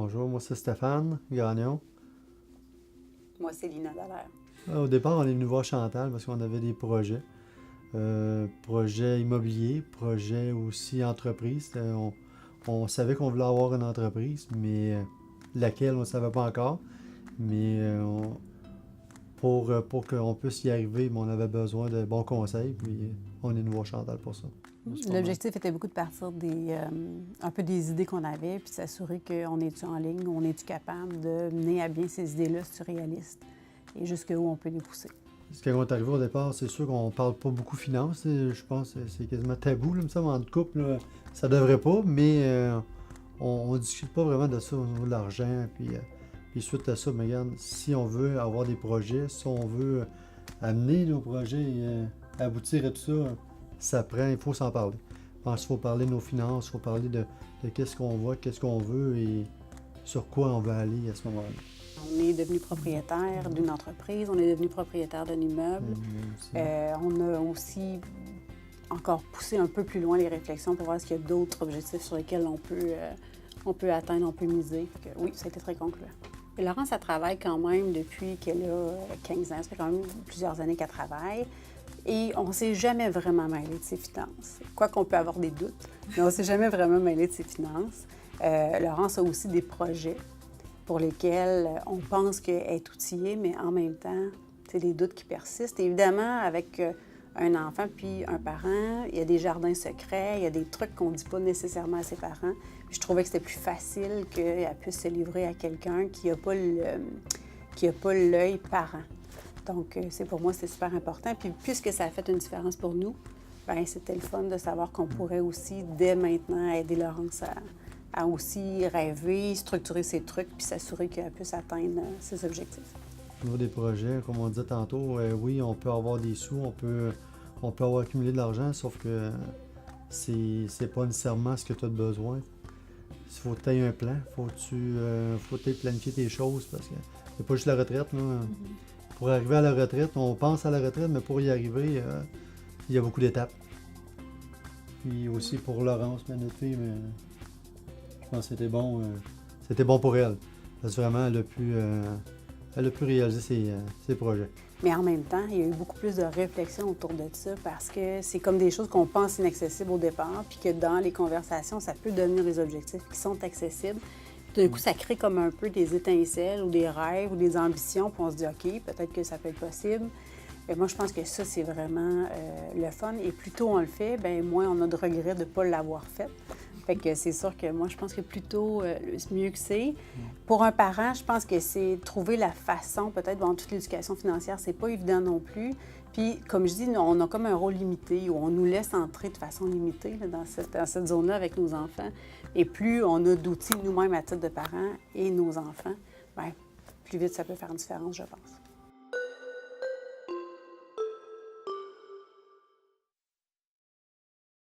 Bonjour, moi c'est Stéphane Gagnon. Moi, c'est Lina Dallaire. Au départ, on est venu voir Chantal parce qu'on avait des projets. Projets immobiliers, projets aussi entreprise. On savait qu'on voulait avoir une entreprise, mais laquelle on ne savait pas encore. Mais pour qu'on puisse y arriver, on avait besoin de bons conseils, puis on est venu voir Chantal pour ça. L'objectif était beaucoup de partir un peu des idées qu'on avait, puis de s'assurer qu'on est-tu en ligne, on est-tu capable de mener à bien ces idées-là, si c'est réaliste, et jusqu'où on peut les pousser. Quand on est arrivé au départ, c'est sûr qu'on parle pas beaucoup finances. Je pense que c'est quasiment tabou, là, me semble, entre couple. Là, ça devrait pas, mais on discute pas vraiment de ça au niveau de l'argent. Puis suite à ça, mais regarde, si on veut avoir des projets, si on veut amener nos projets aboutir à tout ça, ça prend, il faut s'en parler. Je pense qu'il faut parler de nos finances, il faut parler de qu'est-ce qu'on voit, qu'est-ce qu'on veut et sur quoi on veut aller à ce moment-là. On est devenu propriétaire d'une entreprise, on est devenu propriétaire d'un immeuble. On a aussi encore poussé un peu plus loin les réflexions pour voir s'il y a d'autres objectifs sur lesquels on peut atteindre, on peut miser. Oui, ça a été très concluant. Et Laurence, elle travaille quand même depuis qu'elle a 15 ans. Ça fait quand même plusieurs années qu'elle travaille. Et on ne s'est jamais vraiment mêlé de ses finances. Quoi qu'on peut avoir des doutes, mais on ne s'est jamais vraiment mêlé de ses finances. Laurence a aussi des projets pour lesquels on pense qu'elle est outillée, mais en même temps, c'est des doutes qui persistent. Et évidemment, avec un enfant puis un parent, il y a des jardins secrets, il y a des trucs qu'on ne dit pas nécessairement à ses parents. Puis je trouvais que c'était plus facile qu'elle puisse se livrer à quelqu'un qui n'a pas l'œil parent. Donc, pour moi, c'est super important. Puis puisque ça a fait une différence pour nous, bien, c'était le fun de savoir qu'on pourrait aussi, dès maintenant, aider Laurence à aussi rêver, structurer ses trucs, puis s'assurer qu'elle puisse atteindre ses objectifs. Au niveau des projets, comme on disait tantôt, oui, on peut avoir des sous, on peut avoir accumulé de l'argent, sauf que c'est pas nécessairement ce que tu as besoin. Il faut que tu aies un plan, faut que tu planifier tes choses, parce que c'est pas juste la retraite. Là. Pour arriver à la retraite, on pense à la retraite, mais pour y arriver, il y a beaucoup d'étapes. Puis aussi pour Laurence, notre fille, mais je pense que c'était bon pour elle. Parce que vraiment, elle a pu réaliser ses projets. Mais en même temps, il y a eu beaucoup plus de réflexion autour de ça parce que c'est comme des choses qu'on pense inaccessibles au départ, puis que dans les conversations, ça peut devenir des objectifs qui sont accessibles. D'un coup, ça crée comme un peu des étincelles ou des rêves ou des ambitions, puis on se dit, OK, peut-être que ça peut être possible. Et moi, je pense que ça, c'est vraiment le fun. Et plus tôt on le fait, bien, moins on a de regrets de ne pas l'avoir fait. Fait que c'est sûr que moi, je pense que plutôt mieux que c'est. Pour un parent, je pense que c'est trouver la façon, peut-être dans toute l'éducation financière, c'est pas évident non plus. Puis, comme je dis, on a comme un rôle limité où on nous laisse entrer de façon limitée là, dans cette zone-là avec nos enfants. Et plus on a d'outils nous-mêmes à titre de parents et nos enfants, bien, plus vite ça peut faire une différence, je pense.